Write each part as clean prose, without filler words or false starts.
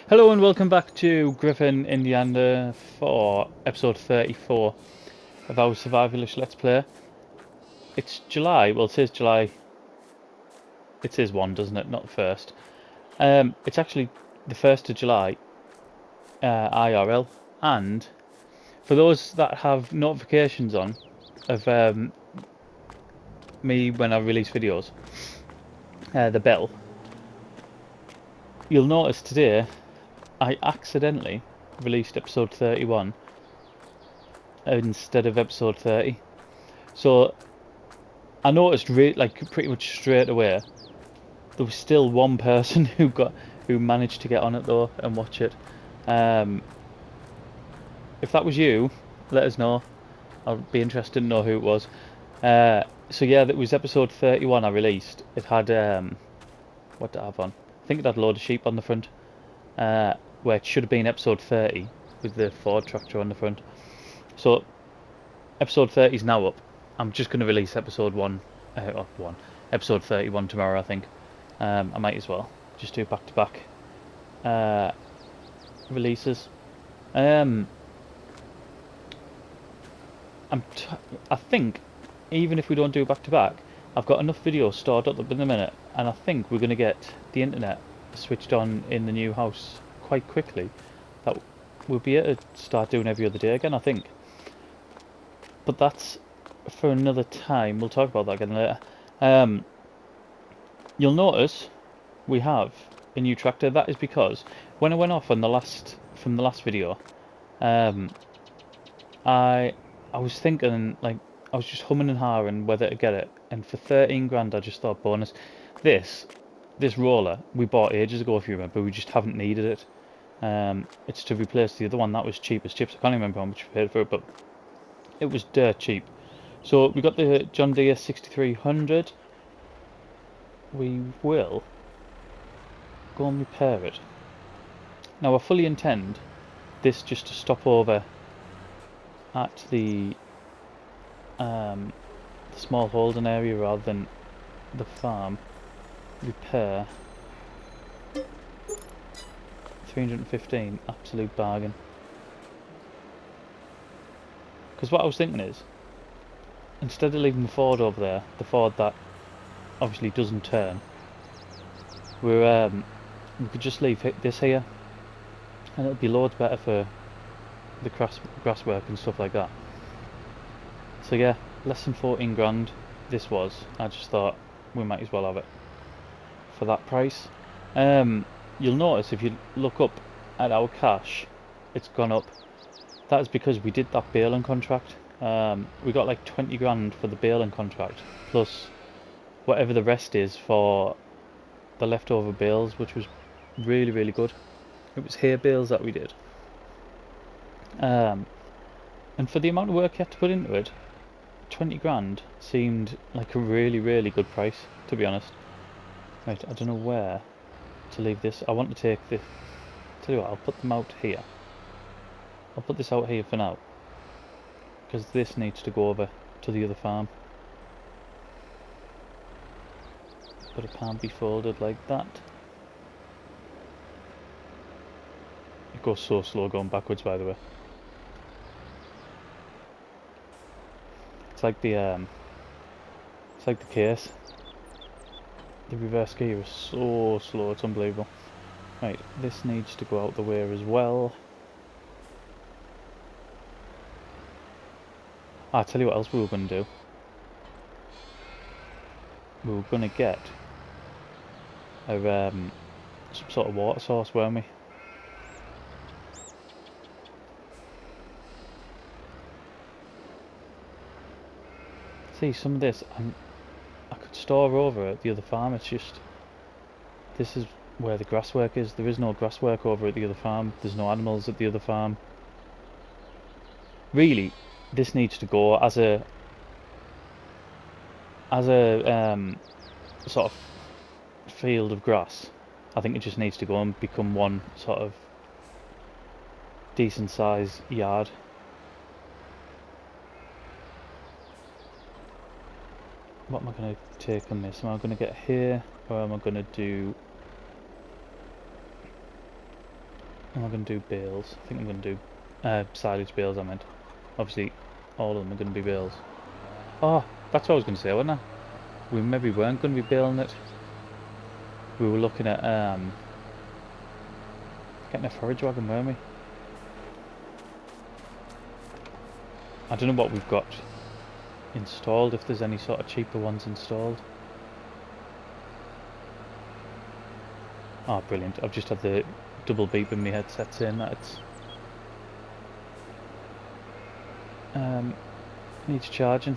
Hello and welcome back to Griffin Indiana for episode 34 of our survivalish Let's Play. It's July, well it says July, it says 1 doesn't it, not 1st. It's actually the 1st of July, IRL, and for those that have notifications on of me when I release videos, the bell, you'll notice today I accidentally released episode 31 instead of episode 30. So I noticed pretty much straight away there was still one person who managed to get on it though and watch it. If that was you, let us know. I'll be interested to know who it was. So yeah, that was episode 31 I released. It had what did it have on? I think it had a load of sheep on the front. Where it should have been episode 30 with the Ford tractor on the front. So episode 30 is now up. I'm just going to release episode episode 31 tomorrow, I think. I might as well just do back-to-back releases. I think even if we don't do back-to-back, I've got enough videos stored up in a minute, and I think we're going to get the internet switched on in the new house quite quickly. That we'll be able to start doing every other day again, I think. But that's for another time. We'll talk about that again later. You'll notice we have a new tractor. That is because when I went off on the last video, I was thinking, like, I was just humming and hawing whether to get it, and for 13 grand I just thought bonus. This roller we bought ages ago, if you remember. We just haven't needed it. It's to replace the other one that was cheap as chips. I can't remember how much we paid for it, but it was dirt cheap. So we got the John Deere 6300. We will go and repair it. Now I fully intend this just to stop over at the small holding area rather than the farm. Repair 315, absolute bargain. Because what I was thinking is, instead of leaving the Ford over there, the Ford that obviously doesn't turn, we could just leave this here, and it'll be loads better for the grass work and stuff like that. So yeah, less than 14 grand this was. I just thought we might as well have it for that price. You'll notice if you look up at our cash, it's gone up. That is because we did that baling contract. We got like 20 grand for the baling contract, plus whatever the rest is for the leftover bales, which was really, really good. It was hay bales that we did. And for the amount of work you had to put into it, 20 grand seemed like a really, really good price, to be honest. Right, I don't know where to leave this. I want to take this. Tell you what, I'll put them out here. I'll put this out here for now, because this needs to go over to the other farm. But it can't be folded like that. It goes so slow going backwards, by the way. It's like the case. The reverse gear is so slow, it's unbelievable. Right, this needs to go out the way as well. I'll tell you what else we were going to do. We were going to get a some sort of water source, weren't we? See, some of this I could store over at the other farm. It's just, this is where the grass work is. There is no grass work over at the other farm. There's no animals at the other farm. Really, this needs to go as a sort of field of grass. I think it just needs to go and become one sort of decent size yard. What am I going to take on this? Am I going to get here, or am I going to do Am I going to do bales? I think I'm going to do silage bales, I meant. Obviously, all of them are going to be bales. Oh, that's what I was going to say, wasn't I? We maybe weren't going to be baling it. We were looking at getting a forage wagon, weren't we? I don't know what we've got installed, if there's any sort of cheaper ones installed. Oh, brilliant. I've just had the double beep in my headset saying that it's needs charging.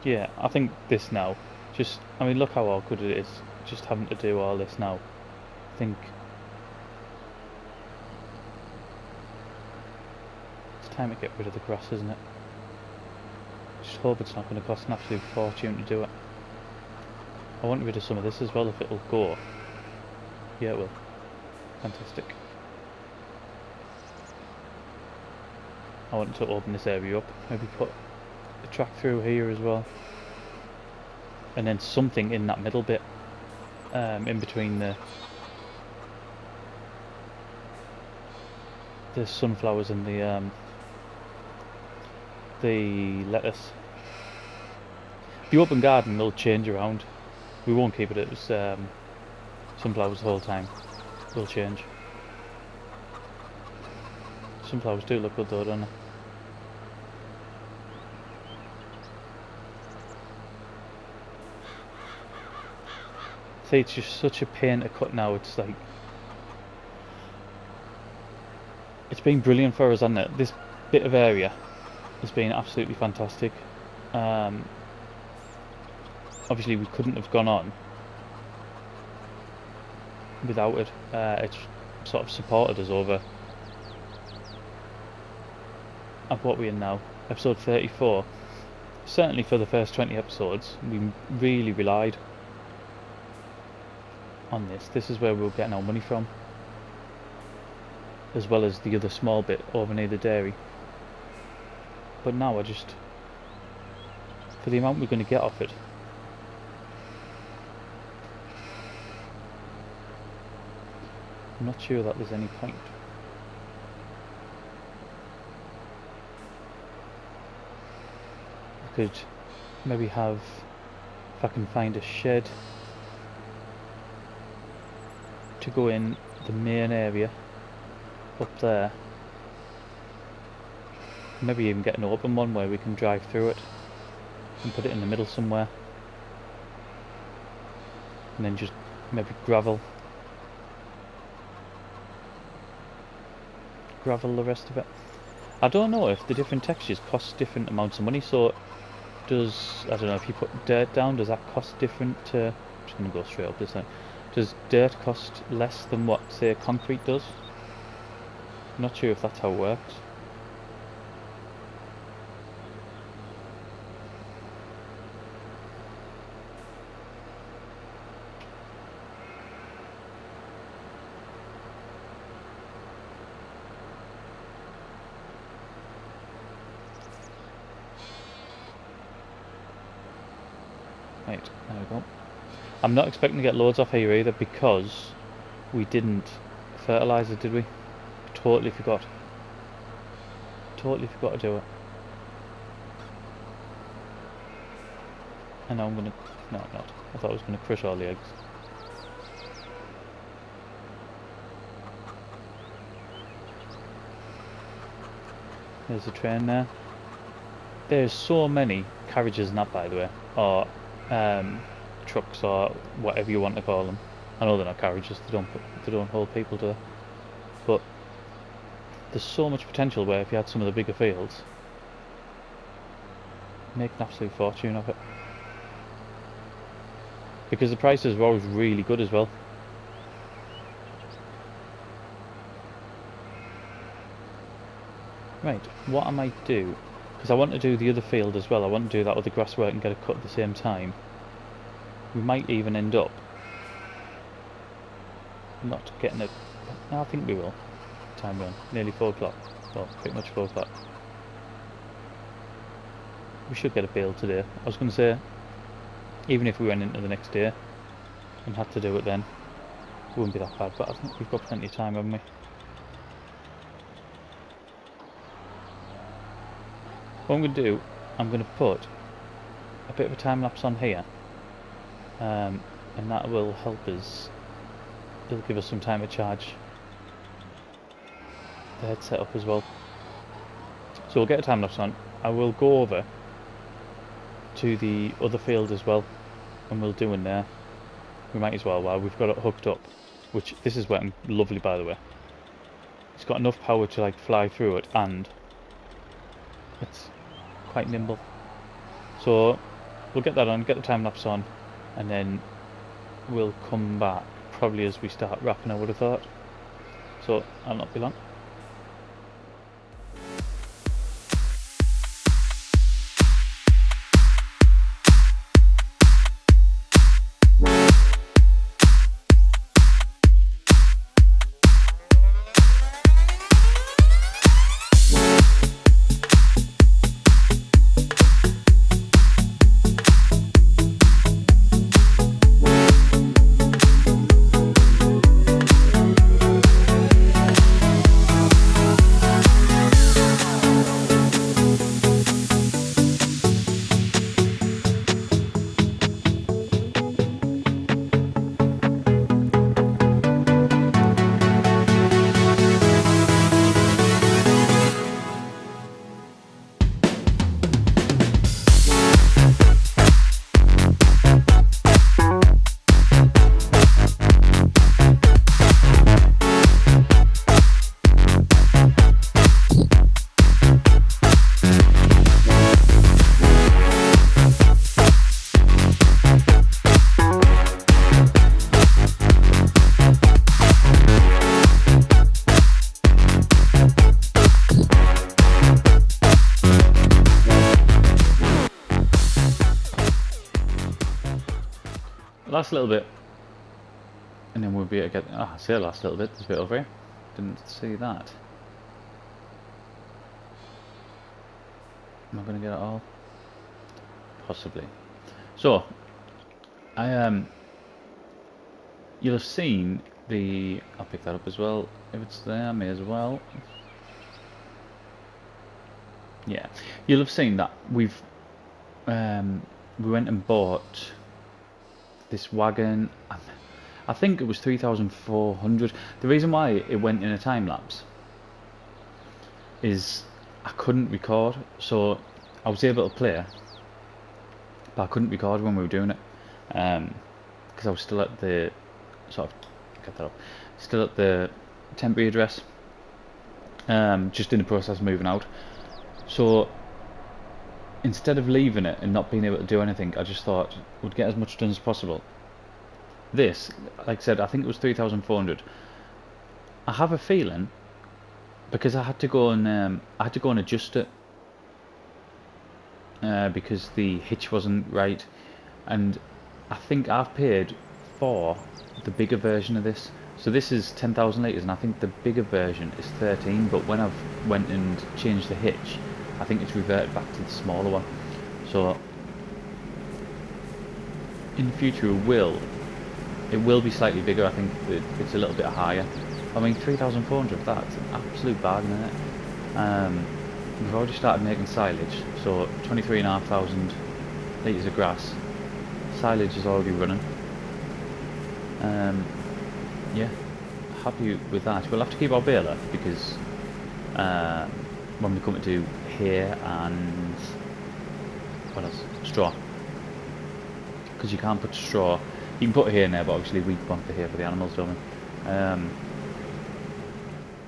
Yeah, I think this now, just, I mean, look how awkward it is, just having to do all this now. I think it's time to get rid of the grass, isn't it? Just hope it's not going to cost an absolute fortune to do it. I want rid of some of this as well, if it'll go. Yeah, it will. Fantastic. I want to open this area up, maybe put a track through here as well. And then something in that middle bit, in between the sunflowers and the lettuce. The open garden will change around. We won't keep it as sunflowers the whole time. Will change. Sunflowers do look good though, don't they? See, it's just such a pain to cut now. It's like, it's been brilliant for us, hasn't it? This bit of area has been absolutely fantastic. Obviously we couldn't have gone on without it. It's sort of supported us over at what we're in now, episode 34. Certainly for the first 20 episodes we really relied on this. This is where we were getting our money from, as well as the other small bit over near the dairy. But now I just, for the amount we're going to get off it, I'm not sure that there's any point. I could maybe have, if I can find a shed to go in the main area up there, maybe even get an open one where we can drive through it and put it in the middle somewhere, and then just maybe gravel the rest of it. I don't know if the different textures cost different amounts of money, so does, I don't know, if you put dirt down, does that cost different to, I'm just going to go straight up this time. Does dirt cost less than what, say, concrete does? I'm not sure if that's how it works. Right, there we go. I'm not expecting to get loads off here either, because we didn't fertilise it, did we? Totally forgot. Totally forgot to do it. And now I'm gonna, no I'm not. I thought I was gonna crush all the eggs. There's a train there. There's so many carriages in that, by the way, or trucks, or whatever you want to call them. I know they're not carriages, they don't hold people to it. But there's so much potential where if you had some of the bigger fields, make an absolute fortune of it. Because the prices were always really good as well. Right, what I might do, because I want to do the other field as well, I want to do that with the grass work and get it cut at the same time. We might even end up not getting it, no, I think we will. time we're on? Nearly 4 o'clock. Well, pretty much 4 o'clock. We should get a bale today. I was going to say, even if we went into the next day and had to do it then, it wouldn't be that bad, but I think we've got plenty of time, haven't we? What I'm going to do, I'm going to put a bit of a time lapse on here, and that will help us. It'll give us some time to charge the headset up as well. So we'll get a time lapse on. I will go over to the other field as well, and we'll do in there. We might as well while we've got it hooked up, which this is working lovely, by the way. It's got enough power to like fly through it, and it's quite nimble. So we'll get that on, get the time lapse on, and then we'll come back probably as we start wrapping, I would have thought. So I'll not be long. Last little bit, and then we'll be able to get. Ah, I say last little bit. There's a bit over here. Didn't see that. Am I going to get it all? Possibly. So, you'll have seen the. I'll pick that up as well if it's there. I may as well. Yeah, you'll have seen that we went and bought this wagon. I think it was 3,400. The reason why it went in a time lapse is I couldn't record, so I was able to play, but I couldn't record when we were doing it, because I was still at the still at the temporary address, just in the process of moving out. So instead of leaving it and not being able to do anything, I just thought we'd get as much done as possible. This, like I said, I think it was 3,400. I have a feeling, because I had to go and adjust it, because the hitch wasn't right, and I think I've paid for the bigger version of this. So this is 10,000 litres, and I think the bigger version is 13. But when I've went and changed the hitch, I think it's reverted back to the smaller one. So in the future it will be slightly bigger. I think it's a little bit higher. I mean, 3,400, that's an absolute bargain, isn't it? We've already started making silage, so 23,500 litres of grass. Silage is already running. Yeah, happy with that. We'll have to keep our baler, because when we come to do hay and what else? Straw. Because you can't put straw. You can put hay in there, but obviously we want the hay for the animals, don't we?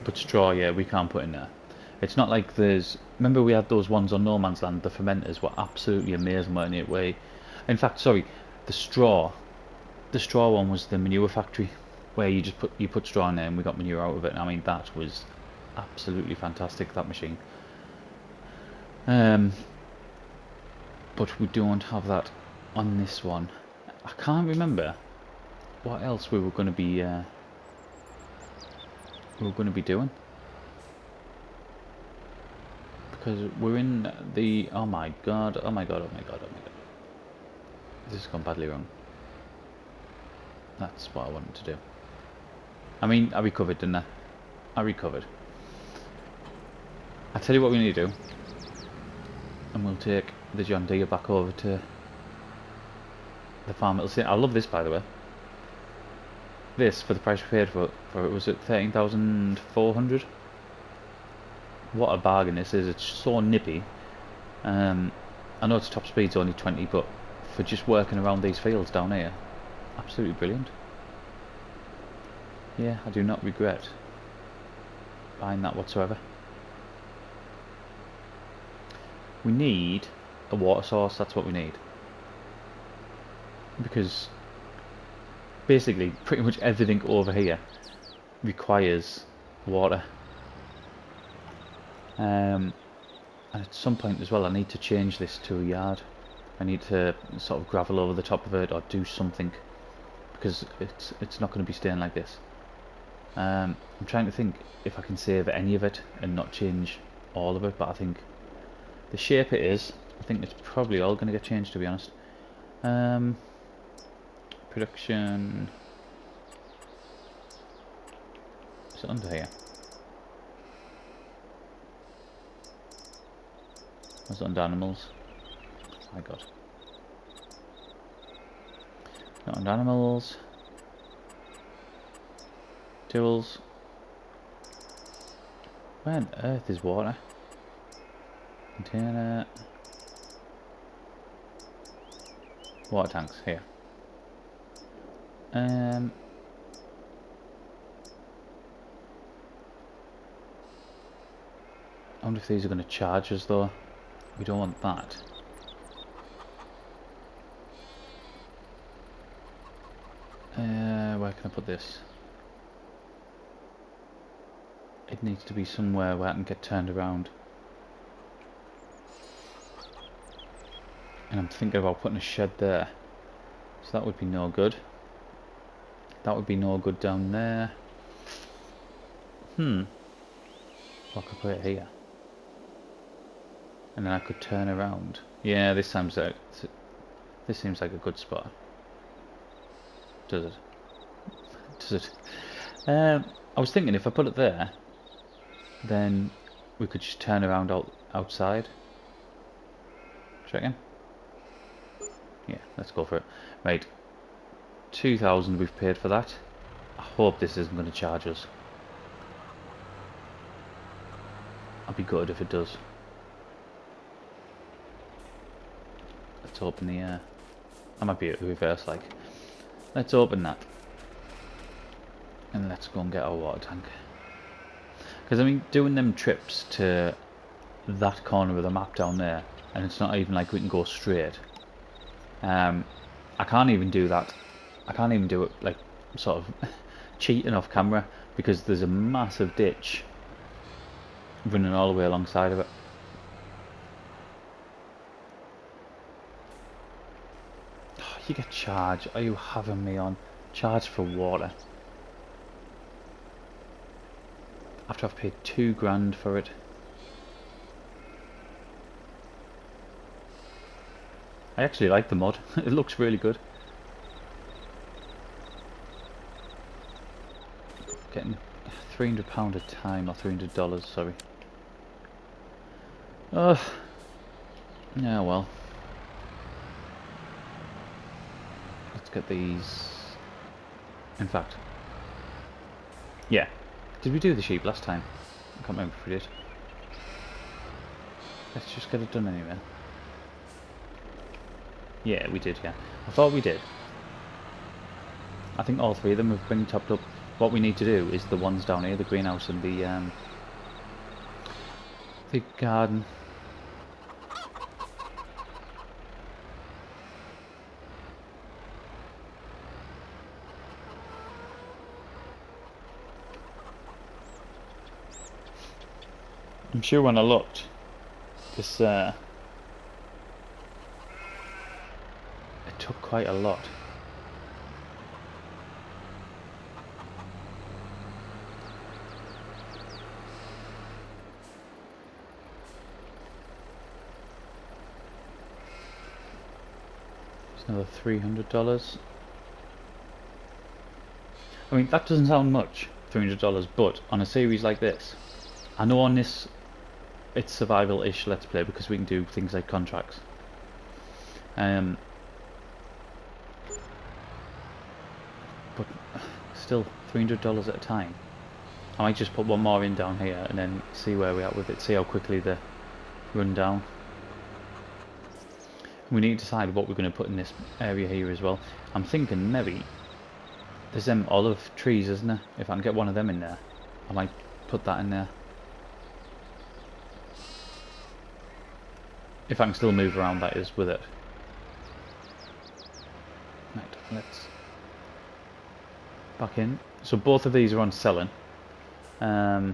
But straw, yeah, we can't put in there. It's not like there's. Remember, we had those ones on No Man's Land. The fermenters were absolutely amazing, weren't they? In fact, sorry, the straw one was the manure factory, where you just put straw in there and we got manure out of it. And I mean, that was absolutely fantastic, that machine. But we don't have that on this one. I can't remember what else we were going to be doing. Because we're in the... Oh my god, oh my god, oh my god, oh my god. This has gone badly wrong. That's what I wanted to do. I mean, I recovered, didn't I? I recovered. I'll tell you what we need to do. And we'll take the John Deere back over to the farm. I love this, by the way. This, for the price we paid for it, was at 13,400. What a bargain this is. It's so nippy. I know its top speed's only 20, but for just working around these fields down here, absolutely brilliant. Yeah, I do not regret buying that whatsoever. We need a water source, that's what we need. Because basically pretty much everything over here requires water. And at some point as well I need to change this to a yard. I need to sort of gravel over the top of it or do something, because it's not going to be staying like this. I'm trying to think if I can save any of it and not change all of it, but I think the shape it is, I think it's probably all going to get changed, to be honest. Production, is it under here? Was it under animals? Oh my god. Not under animals. Tools. Where on earth is water? Container. Water tanks, here. I wonder if these are going to charge us though. We don't want that. Where can I put this? It needs to be somewhere where I can get turned around. And I'm thinking about putting a shed there. So that would be no good. That would be no good down there. Well, I could put it here. And then I could turn around. Yeah, this seems like a good spot. Does it? Does it? I was thinking if I put it there, then we could just turn around outside. Do you reckon? Yeah, let's go for it. Right, 2,000 we've paid for that. I hope this isn't going to charge us. I'd be good if it does. Let's open the I might be at reverse like. Let's open that. And let's go and get our water tank. Because I mean, doing them trips to that corner of the map down there, and it's not even like we can go straight. I can't even do that. I can't even do it like sort of cheating off camera, because there's a massive ditch running all the way alongside of it. Oh, you get charged. Are you having me on? Charged for water. After I've paid £2 grand for it. I actually like the mod. It looks really good. Getting £300 a time, or $300, sorry. Oh, yeah, well. Let's get these. In fact, yeah. Did we do the sheep last time? I can't remember if we did. Let's just get it done anyway. Yeah, we did, yeah. I thought we did. I think all three of them have been topped up. What we need to do is the ones down here, the greenhouse and the garden. I'm sure when I looked, this it took quite a lot. Another $300. I mean, that doesn't sound much, $300, but on a series like this, I know on this it's survival-ish let's play because we can do things like contracts. But still, $300 at a time. I might just put one more in down here and then see where we're at with it, see how quickly they run down. We need to decide what we're going to put in this area here as well. I'm thinking maybe there's them olive trees, isn't there? If I can get one of them in there, I might put that in there. If I can still move around, that is, with it. Right, let's back in. So both of these are on selling. So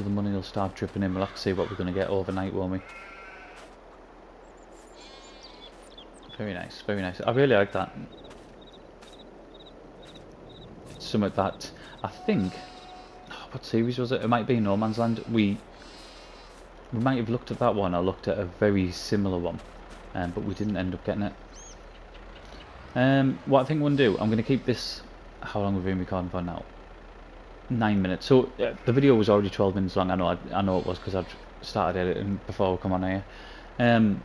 the money will start dripping in. We'll have to see what we're going to get overnight, won't we? Very nice, very nice. I really like that. It's something that I think. What series was it? It might be No Man's Land. We might have looked at that one. I looked at a very similar one, but we didn't end up getting it. What I think we're going to do, I'm going to keep this. How long have we been recording for now? 9 minutes. So the video was already 12 minutes long. I know it was because I've started editing before we come on here. I'm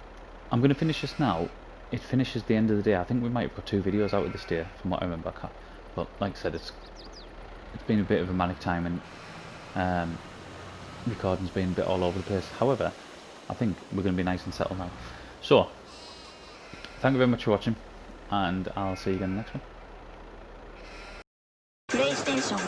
going to finish this now. It finishes the end of the day. I think we might have got 2 videos out of this day, from what I remember. But like I said, it's been a bit of a manic time, and recording's been a bit all over the place. However, I think we're going to be nice and settled now. So, thank you very much for watching, and I'll see you again in the next one. PlayStation